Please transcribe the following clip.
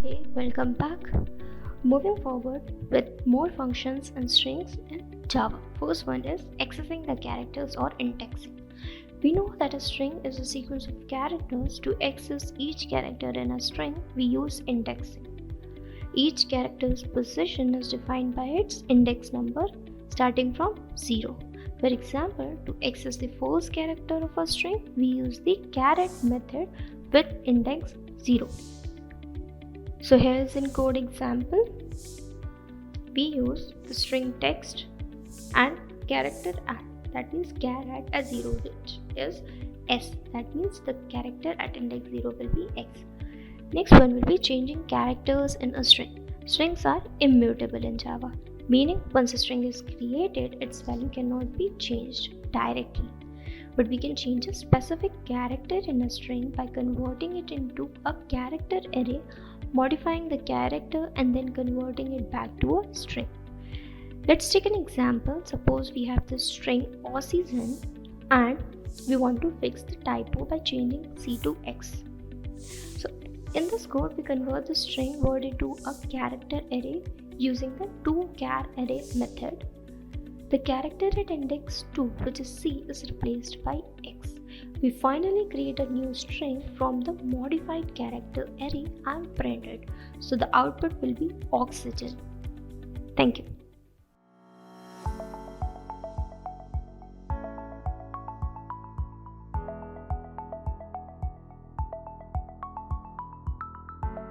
Hey, welcome back. Moving forward with more functions and strings in Java. First one is accessing the characters or indexing. We know that a string is a sequence of characters. To access each character in a string, we use indexing. Each character's position is defined by its index number starting from 0. For example, to access the first character of a string, we use the charAt method with index 0. So here is in code example. We use the string text and character at, that means charAt as 0, which is s, that means the character at index 0 will be x. Next one will be changing characters in a string. Strings are immutable in Java, meaning once a string is created, its value cannot be changed directly. But we can change a specific character in a string by converting it into a character array, modifying the character and then converting it back to a string. Let's take an example. Suppose we have the string oxygen and we want to fix the typo by changing C to X. So in this code, we convert the string word into a character array using the toCharArray method. The character at index 2, which is C, is replaced by X. We finally create a new string from the modified character array and print it. So the output will be oxygen. Thank you.